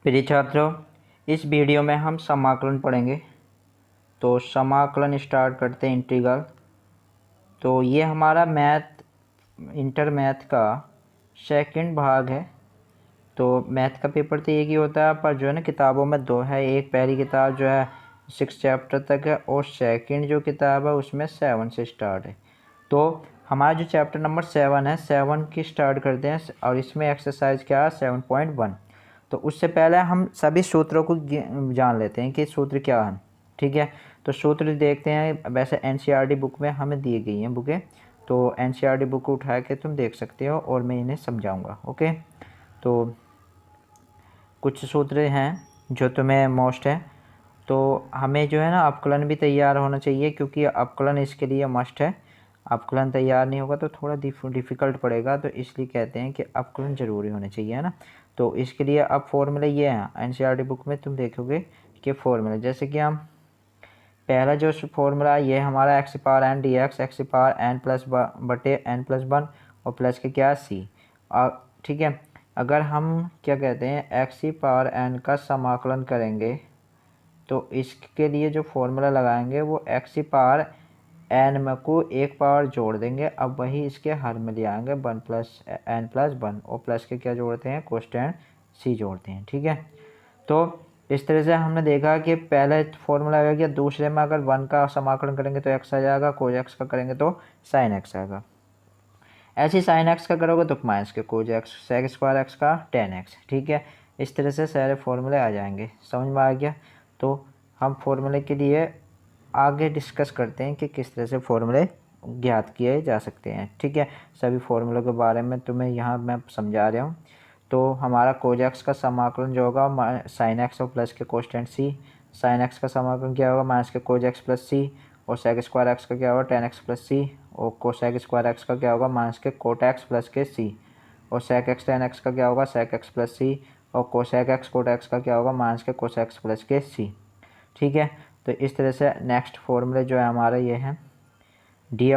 प्रिय छात्रों, इस वीडियो में हम समाकलन पढ़ेंगे। तो समाकलन स्टार्ट करते हैं। इंटीग्रल तो ये हमारा इंटर मैथ का सेकंड भाग है। तो मैथ का पेपर तो एक ही होता है, पर जो है ना किताबों में दो है। एक पहली किताब जो है 6 चैप्टर तक है, और सेकंड जो किताब है उसमें 7 से स्टार्ट है। तो हमारा जो चैप्टर नंबर 7 है, 7 की स्टार्ट करते हैं। और इसमें एक्सरसाइज क्या है, 7.1। तो उससे पहले हम सभी सूत्रों को जान लेते हैं कि सूत्र क्या है। ठीक है, तो सूत्र देखते हैं। वैसे एनसीईआरटी बुक में हमें दी गई हैं बुकें, तो एनसीईआरटी बुक उठा के तुम देख सकते हो और मैं इन्हें समझाऊंगा। ओके, तो कुछ सूत्र हैं जो तुम्हें मोस्ट है। तो हमें जो है ना अपकलन भी तैयार होना चाहिए, क्योंकि अपकलन इसके लिए मस्ट है। अपकलन तैयार नहीं होगा तो थोड़ा डिफ़िकल्ट पड़ेगा, तो इसलिए कहते हैं कि अपकलन ज़रूरी होने चाहिए, है ना। तो इसके लिए अब फॉर्मूले ये हैं। एनसीईआरटी बुक में तुम देखोगे कि फॉर्मूले, जैसे कि हम पहला जो फॉर्मूला ये हमारा x power n d x, x power n plus बटे एन प्लस वन और प्लस के क्या सी। और ठीक है, अगर हम क्या कहते हैं एक्स पावर एन का समाकलन करेंगे तो इसके लिए जो फॉर्मूला लगाएंगे वो एक्स पावर एन में को एक पावर जोड़ देंगे। अब वही इसके हर में ले आएंगे 1 प्लस एन प्लस 1, और प्लस के क्या जोड़ते हैं, कोस्टेंट सी जोड़ते हैं। ठीक है, तो इस तरह से हमने देखा कि पहले फॉर्मूला आ गया। दूसरे में अगर 1 का समाकलन करेंगे तो एक्स आ जाएगा, कोज एक्स का करेंगे तो साइन एक्स आएगा। ऐसे ही साइन एक्स का करोगे तो माइनस के cos x, sec square x का टेन एक्स। ठीक है, इस तरह से सारे फॉर्मूले आ जाएंगे। समझ में आ गया। तो हम फॉर्मूले के लिए आगे डिस्कस करते हैं कि किस तरह से फॉर्मूले ज्ञात किए जा सकते हैं। ठीक है, सभी फॉर्मूलों के बारे में तुम्हें यहाँ मैं समझा रहा हूँ। तो हमारा कोज एक्स का समाकलन जो होगा साइन एक्स और प्लस के कोस्टेंट सी। साइन एक्स का समाकलन क्या होगा, माइनस के कोज एक्स प्लस सी। और सेक स्क्वायर एक्स का क्या होगा, टेन एक्स प्लस सी। और कोसेक स्क्वायर एक्स का क्या होगा, माइनस के कोट एक्स प्लस के सी। और सेक एक्स टेन एक्स का क्या होगा, सेक एक्स प्लस सी। और कोसेक एक्स कोट एक्स का क्या होगा, माइनस के कोसेक्स प्लस के सी। ठीक है, तो इस तरह से नेक्स्ट फॉर्मूले जो है हमारा ये है d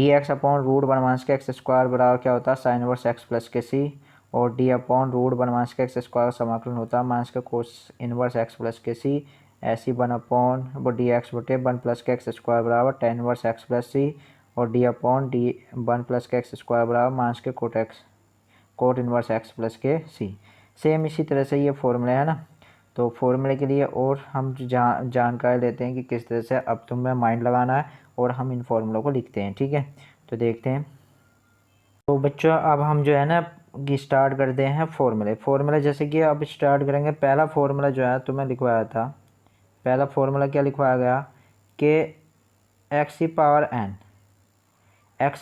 x upon root one minus के एक्स स्क्वायर बराबर क्या होता है, साइन इनवर्स एक्स प्लस के सी। और D upon root one minus के एक्स स्क्वायर समाकलन होता है माइनस के कोस इनवर्स एक्स प्लस के सी। ऐसी 1 अपॉन वो डी एक्स बटे 1 प्लस के एक्स स्क्वायर बराबर टेन इनवर्स एक्स प्लस सी। और डी अपॉन डी 1 प्लस के एक्स स्क्वायर बराबर माइनस के कोट इनवर्स एक्स प्लस के सी। सेम इसी तरह से ये फॉर्मूला है ना। तो फॉर्मूले के लिए और हम जानकारी लेते हैं कि किस तरह से अब तुम्हें माइंड लगाना है और हम इन फॉर्मूलों को लिखते हैं। ठीक है, तो देखते हैं। तो बच्चों अब हम जो है ना स्टार्ट करते हैं फॉर्मूले जैसे कि अब स्टार्ट करेंगे। पहला फॉर्मूला जो है तुम्हें लिखवाया था, पहला फॉर्मूला क्या लिखवाया गया कि एक्स की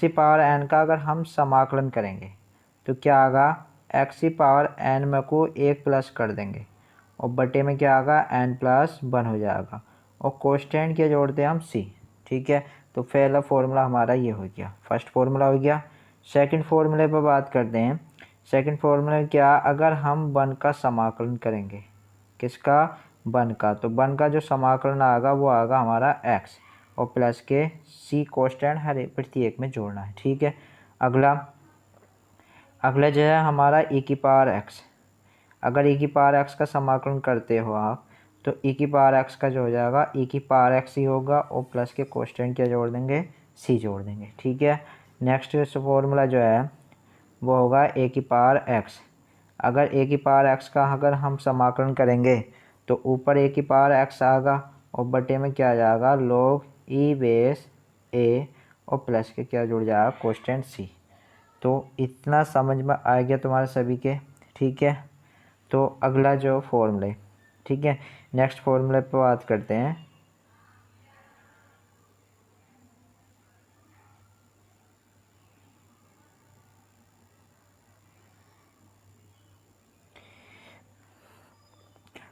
पावर एन का अगर हम समाकलन करेंगे तो क्या आगा, एक्स की पावर एन में को एक प्लस कर देंगे और बटे में क्या आगा, एन प्लस 1 हो जाएगा। और कोस्टेंट क्या जोड़ते हैं हम, सी। ठीक है, तो पहला फॉर्मूला हमारा ये हो गया, फर्स्ट फॉर्मूला हो गया। सेकंड फॉर्मूले पर बात करते हैं। सेकंड फॉर्मूला क्या, अगर हम 1 का समाकलन करेंगे, किसका, 1 का, तो 1 का जो समाकलन आएगा वो आएगा हमारा एक्स और प्लस के सी कोस्टेंट हर एक प्रत्येक में जोड़ना है। ठीक है, अगला अगला जो है हमारा ई की पावर एक्स। अगर ई की पावर एक्स का समाकलन करते हो आप तो ई की पावर एक्स का जो हो जाएगा ई की पावर एक्स ही होगा और प्लस के कोस्टेंट क्या जोड़ देंगे, सी जोड़ देंगे। ठीक है, नेक्स्ट फॉर्मूला जो है वो होगा ए की पावर एक्स। अगर ए की पावर एक्स का अगर हम समाकलन करेंगे तो ऊपर ए की पावर एक्स आएगा और बटे में क्या आ जाएगा, log ई बेस ए और प्लस के क्या जुड़ जाएगा, कोस्टेंट सी। तो इतना समझ में आ गया तुम्हारे सभी के। ठीक है, तो अगला जो फॉर्मूले, ठीक है, नेक्स्ट फॉर्मूले पर बात करते हैं।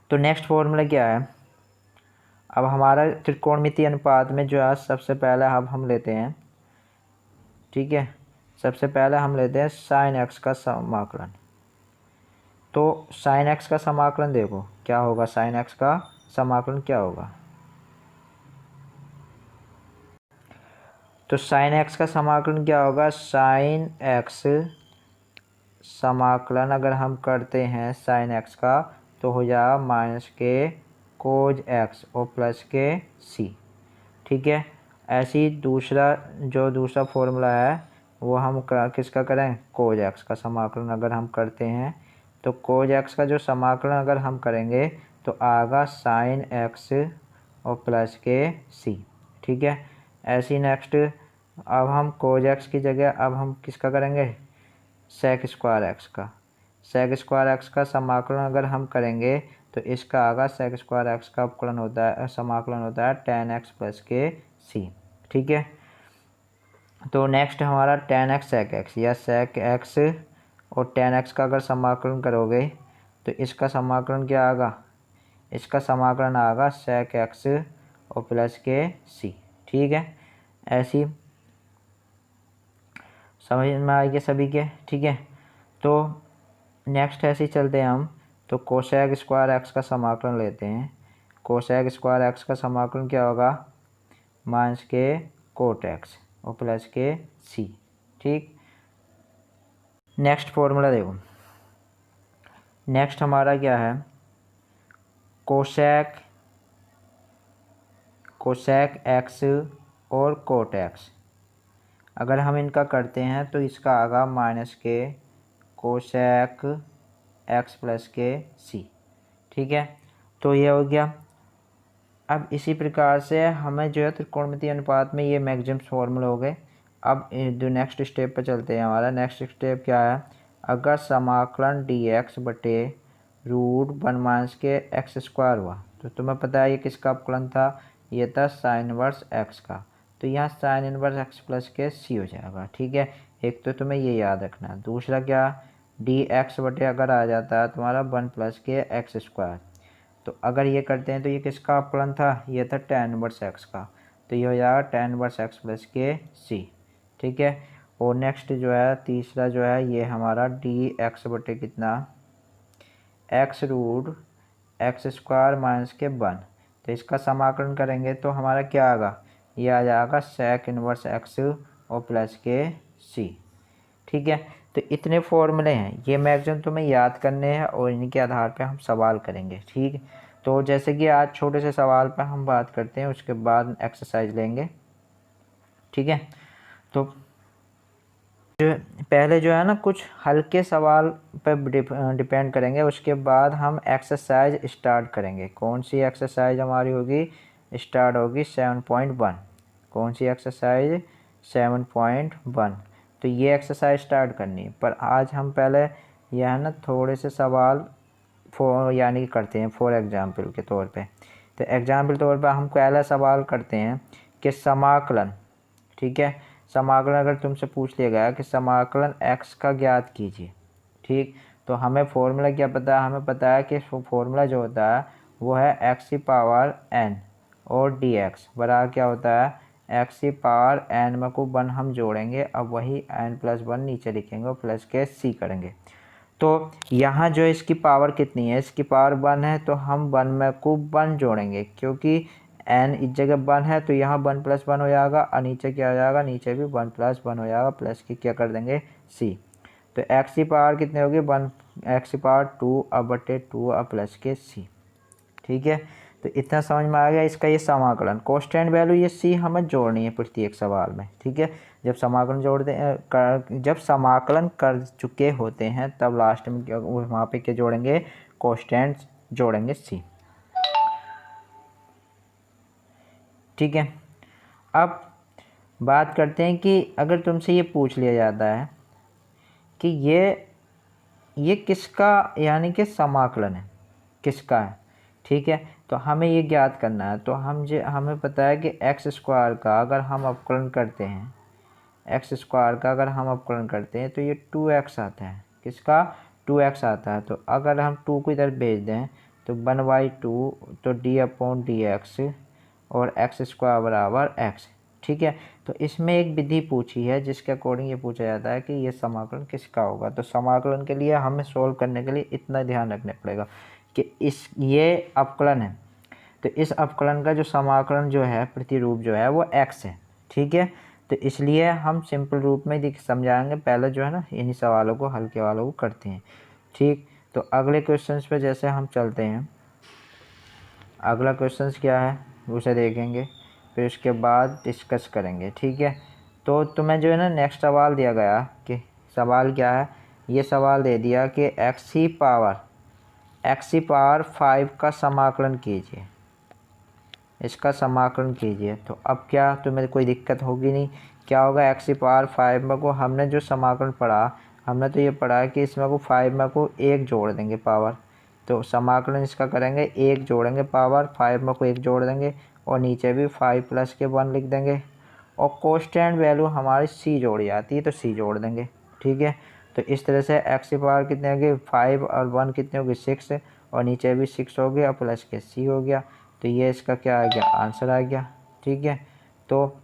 तो नेक्स्ट फॉर्मूला क्या है, अब हमारा त्रिकोणमितीय अनुपात में जो है सबसे पहले अब हम लेते हैं। ठीक है, सबसे पहले हम लेते हैं साइन एक्स का समाकलन। तो साइन एक्स का समाकलन देखो क्या होगा, साइन एक्स का समाकलन क्या होगा, तो साइन एक्स का समाकलन क्या होगा, साइन एक्स समाकलन अगर हम करते हैं साइन एक्स का तो हो जाएगा माइनस के कोज एक्स और प्लस के सी। ठीक है, ऐसे ही दूसरा फॉर्मूला है वो हम किसका करें, कोज एक्स का समाकलन अगर हम करते हैं तो कोज एक्स का जो समाकलन अगर हम करेंगे तो आएगा साइन एक्स और प्लस के सी। ठीक है, ऐसे ही नेक्स्ट अब हम कोज एक्स की जगह अब हम किसका करेंगे, सेक स्क्वायर एक्स का। सेक स्क्वायर एक्स का समाकलन अगर हम करेंगे तो इसका आगा सेक स्क्वायर एक्स का अपकलन होता है, समाकलन होता है टेन एक्स प्लस के सी। ठीक है, तो नेक्स्ट हमारा टेन एक्स सेक एक्स या सेक एक्स और टेन एक्स का अगर समाकलन करोगे तो इसका समाकलन क्या आएगा, इसका समाकलन आएगा सेक एक्स और प्लस के सी। ठीक है, ऐसी समझ में आएगी सभी के। ठीक है, तो नेक्स्ट ऐसे ही चलते हैं हम, तो कोसेक स्क्वायर एक्स का समाकलन लेते हैं। कोसेक स्क्वायर एक्स का समाकलन क्या होगा, माइनस के कोट एक्स और प्लस के सी। ठीक, नेक्स्ट फॉर्मूला देखो, नेक्स्ट हमारा क्या है, कोसेक एक्स और कोट एक्स अगर हम इनका करते हैं तो इसका आगा माइनस के कोसेक एक्स प्लस के सी। ठीक है, तो ये हो गया। अब इसी प्रकार से हमें जो है त्रिकोणमितीय अनुपात में ये मैक्सिमम फॉर्मूला हो गए। अब जो नेक्स्ट स्टेप पे चलते हैं, हमारा नेक्स्ट स्टेप क्या है, अगर समाकलन डी एक्स बटे रूट वन माइनस के एक्स स्क्वायर हुआ तो तुम्हें पता है ये किसका अपकलन था, ये था साइन इनवर्स एक्स का, तो यहाँ साइन इनवर्स एक्स प्लस के सी हो जाएगा। ठीक है, एक तो तुम्हें ये याद रखना है। दूसरा क्या, डी एक्स बटे अगर आ जाता है तुम्हारा वन प्लस के एक्स स्क्वायर, तो अगर ये करते हैं तो ये किसका अपकलन था, ये था टेन इनवर्स एक्स का, तो ये हो जाएगा टेन इनवर्स एक्स प्लस के सी। ठीक है, और नेक्स्ट जो है तीसरा जो है ये हमारा डी एक्स बटे कितना, x root x square minus के वन, तो इसका समाकलन करेंगे तो हमारा क्या आएगा, ये आ जाएगा सेक इनवर्स एक्स और प्लस के सी। ठीक है, तो इतने फॉर्मूले हैं, ये मैक्सिमम तुम्हें याद करने हैं और इनके आधार पे हम सवाल करेंगे। ठीक, तो जैसे कि आज छोटे से सवाल पर हम बात करते हैं, उसके बाद एक्सरसाइज लेंगे। ठीक है, तो जो पहले जो है ना कुछ हल्के सवाल पर डिपेंड करेंगे, उसके बाद हम एक्सरसाइज स्टार्ट करेंगे। कौन सी एक्सरसाइज हमारी होगी, स्टार्ट होगी 7.1। कौन सी एक्सरसाइज, 7.1। तो ये एक्सरसाइज स्टार्ट करनी है, पर आज हम पहले यह है ना थोड़े से सवाल यानी करते हैं फॉर एग्जाम्पल के तौर पे। तो एग्जाम्पल तौर पे हम पहला सवाल करते हैं कि समाकलन, ठीक है, समाकलन अगर तुमसे पूछ लिया गया कि समाकलन x का ज्ञात कीजिए। ठीक, तो हमें फॉर्मूला क्या पता है, हमें पता है कि फॉर्मूला जो होता है वो है एक्स की पावर n और dx बराबर क्या होता है, एक्स की पावर n में को 1 हम जोड़ेंगे, अब वही n+1 नीचे लिखेंगे और प्लस के c करेंगे। तो यहाँ जो इसकी पावर कितनी है, इसकी पावर 1 है, तो हम 1 में को 1 जोड़ेंगे, क्योंकि n इस जगह 1 है तो यहाँ 1+1 हो जाएगा, और नीचे क्या हो जाएगा, नीचे भी 1+1 हो जाएगा, प्लस की क्या कर देंगे c। तो x की पावर कितनी होगी 1, x की पावर 2 अब बटे 2 अब प्लस के c। ठीक है, तो इतना समझ में आ गया इसका ये समाकलन। कांस्टेंट वैल्यू ये c हमें जोड़नी है प्रत्येक सवाल में। ठीक है, जब समाकलन कर चुके होते हैं तब लास्ट में वहाँ पे क्या जोड़ेंगे, कांस्टेंट जोड़ेंगे c। ठीक है, अब बात करते हैं कि अगर तुमसे ये पूछ लिया जाता है कि ये किसका यानी कि समाकलन है, किसका है। ठीक है, तो हमें ये ज्ञात करना है। तो हमें पता है कि एक्स स्क्वायर का अगर हम अपकलन करते हैं, एक्स स्क्वायर का अगर हम अपकलन करते हैं तो ये 2x आता है, किसका 2x आता है। तो अगर हम 2 को इधर भेज दें तो 1/2 तो d/dx और एक्स स्क्वायर बराबर x। ठीक है, तो इसमें एक विधि पूछी है जिसके अकॉर्डिंग ये पूछा जाता है कि ये समाकलन किसका होगा। तो समाकलन के लिए हमें सोल्व करने के लिए इतना ध्यान रखना पड़ेगा कि ये अपकलन है, तो इस अपकलन का जो समाकलन जो है प्रतिरूप जो है वो x है। ठीक है, तो इसलिए हम सिंपल रूप में समझाएंगे, पहले जो है ना इन्हीं सवालों को, हल्के वालों को करते हैं। ठीक, तो अगले क्वेश्चंस पे जैसे हम चलते हैं, अगला क्वेश्चंस क्या है उसे देखेंगे, फिर उसके बाद डिस्कस करेंगे। ठीक है, तो तुम्हें जो है ना नेक्स्ट सवाल दिया गया कि सवाल क्या है, ये सवाल दे दिया कि एक्स की पावर 5 का समाकलन कीजिए, इसका समाकलन कीजिए। तो अब क्या तुम्हें कोई दिक्कत होगी नहीं, क्या होगा, एक्स की पावर 5 में को हमने जो समाकलन पढ़ा, हमने तो ये पढ़ा है कि इसमें को 5 में को 1 जोड़ देंगे पावर, तो समाकलन इसका करेंगे 1 जोड़ेंगे पावर 5 में को 1 जोड़ देंगे और नीचे भी 5 प्लस के 1 लिख देंगे और कांस्टेंट वैल्यू हमारी सी जोड़ी आती है तो सी जोड़ देंगे। ठीक है, तो इस तरह से एक्स की पावर कितने होगी 5 और 1 कितने होगी 6 और नीचे भी 6 हो गया प्लस के सी हो गया, तो ये इसका क्या आ गया, आंसर आ गया। ठीक है, तो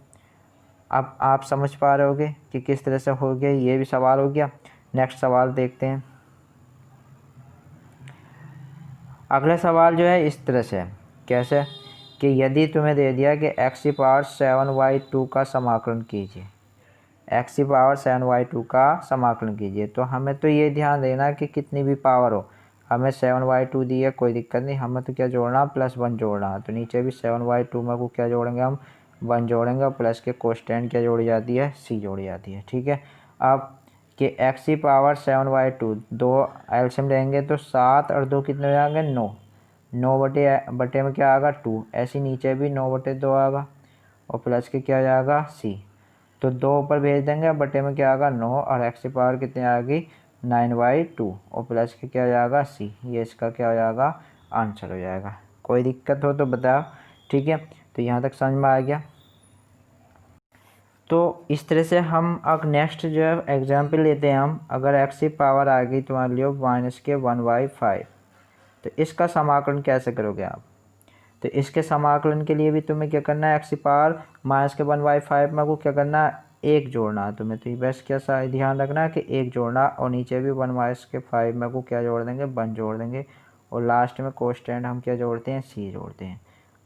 अब आप समझ पा रहे होगे कि किस तरह से हो गया, ये भी सवाल हो गया। नेक्स्ट सवाल देखते हैं। अगला सवाल जो है इस तरह से, कैसे कि यदि तुम्हें दे दिया कि एक्स की पावर 7/2 का समाकलन कीजिए, एक्स की पावर 7/2 का समाकलन कीजिए, तो हमें तो ये ध्यान देना कि कितनी भी पावर हो, हमें 7/2 दी है कोई दिक्कत नहीं, हमें तो क्या जोड़ना +1 जोड़ना है, तो नीचे भी 7/2 में को क्या जोड़ेंगे हम 1 जोड़ेंगे और प्लस के कोस्टेंट क्या जोड़ी जाती है, सी जोड़ी जाती है। ठीक है, अब कि एक्स की पावर 7/2 दो एल्शियम लेंगे तो 7 और 2 कितने हो जाएंगे 9, 9 बटे में क्या आएगा 2, ऐसे नीचे भी 9/2 आएगा और प्लस के क्या जाएगा सी, तो 2 ऊपर भेज देंगे, बटे में क्या आएगा 9 और एक्स की पावर कितनी आएगी 9/2 और प्लस के क्या जाएगा सी, ये इसका क्या हो जाएगा आंसर हो जाएगा। कोई दिक्कत हो तो बताओ। ठीक है, तो यहाँ तक समझ में आ गया। तो इस तरह से हम अब नेक्स्ट जो है एग्जाम्पल लेते हैं हम, अगर एक्स की पावर आ गई तुम्हारे लिए -1/5, तो इसका समाकलन कैसे करोगे आप, तो इसके समाकलन के लिए भी तुम्हें क्या करना है, एक्स की पावर -1/5 में को क्या करना है 1 जोड़ना है तुम्हें, तो बस क्या सा ध्यान रखना है कि 1 जोड़ना और नीचे भी 1/5 में को क्या जोड़ देंगे 1 जोड़ देंगे और लास्ट में कोस्टेंट हम क्या जोड़ते हैं सी जोड़ते हैं।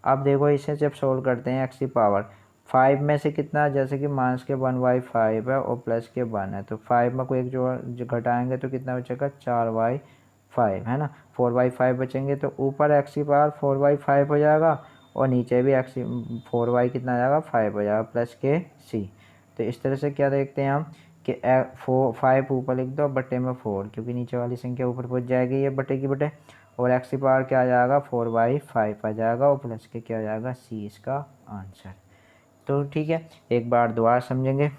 अब देखो इसे जब सोल्व करते हैं, एक्स की पावर 5 में से कितना, जैसे कि -1/5 है और प्लस के 1 है, तो 5 में को 1 जोड़ घटाएंगे तो कितना बचेगा 4/5 है ना, 4/5 बचेंगे, तो ऊपर एक्स की पावर 4/5 हो जाएगा और नीचे भी एक्स 4y कितना आ जाएगा 5 हो जाएगा प्लस के सी। तो इस तरह से क्या देखते हैं हम कि 5 ऊपर लिख दो बटे में 4, क्योंकि नीचे वाली संख्या ऊपर पहुंच जाएगी ये बटे की बटे, और एक्स की पावर क्या आ जाएगा 4/5 आ जाएगा और प्लस के क्या आ जाएगा सी इसका आंसर। तो ठीक है, एक बार दोबारा समझेंगे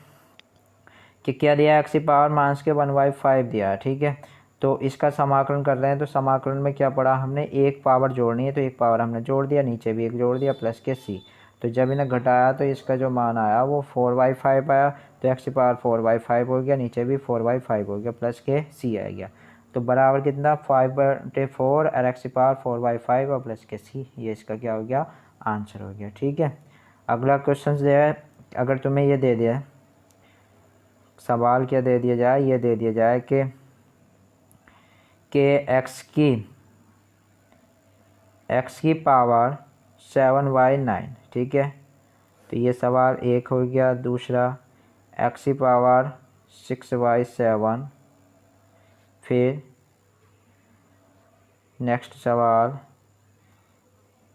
कि क्या दिया, एक्स की पावर -1/5 दिया है। ठीक है, तो इसका समाकलन कर रहे हैं, तो समाकलन में क्या पढ़ा हमने, एक पावर जोड़नी है, तो एक पावर हमने जोड़ दिया, नीचे भी एक जोड़ दिया प्लस के सी, तो जब इन्हें घटाया तो इसका जो मान आया वो 4/5 आया, तो एक्स की पावर 4/5 हो गया, नीचे भी 4/5 हो गया प्लस के सी आ गया, तो बराबर कितना 5/4 और एक्स की पावर 4/5 और प्लस के सी, ये इसका क्या हो गया आंसर हो गया। ठीक है, अगला क्वेश्चन जो है, अगर तुम्हें ये दे दिया सवाल क्या दे दिया जाए, ये दे दिया जाए कि एक्स की पावर 7/9, ठीक है, तो ये सवाल एक हो गया। दूसरा एक्स की पावर 6/7, फिर नेक्स्ट सवाल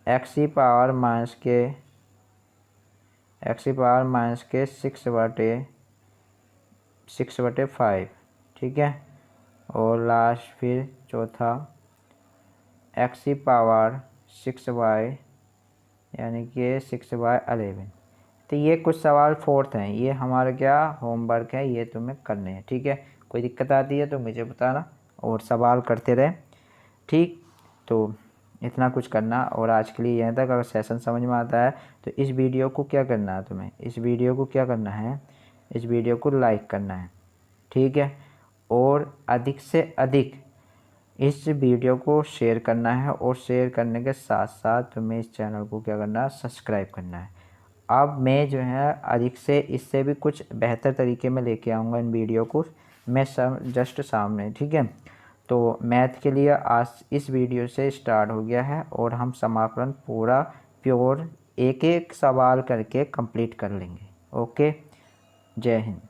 एक्स की पावर -6/5, ठीक है, और लास्ट फिर चौथा एक्स की पावर 6 यानी कि 6/11। तो ये कुछ सवाल फोर्थ हैं, ये हमारा क्या होमवर्क है, ये तुम्हें करने हैं। ठीक है, कोई दिक्कत आती है तो मुझे बताना और सवाल करते रहे। ठीक, तो इतना कुछ करना, और आज के लिए यहीं तक। अगर सेशन समझ में आता है तो इस वीडियो को क्या करना है तुम्हें, इस वीडियो को क्या करना है, इस वीडियो को लाइक करना है। ठीक है, और अधिक से अधिक इस वीडियो को शेयर करना है, और शेयर करने के साथ साथ तुम्हें इस चैनल को क्या करना है सब्सक्राइब करना है। अब मैं जो है अधिक से इससे भी कुछ बेहतर तरीके में लेके आऊँगा इन वीडियो को, मैं जस्ट सामने। ठीक है, तो मैथ के लिए आज इस वीडियो से स्टार्ट हो गया है और हम समाकलन पूरा प्योर एक एक सवाल करके कंप्लीट कर लेंगे। ओके, जय हिंद।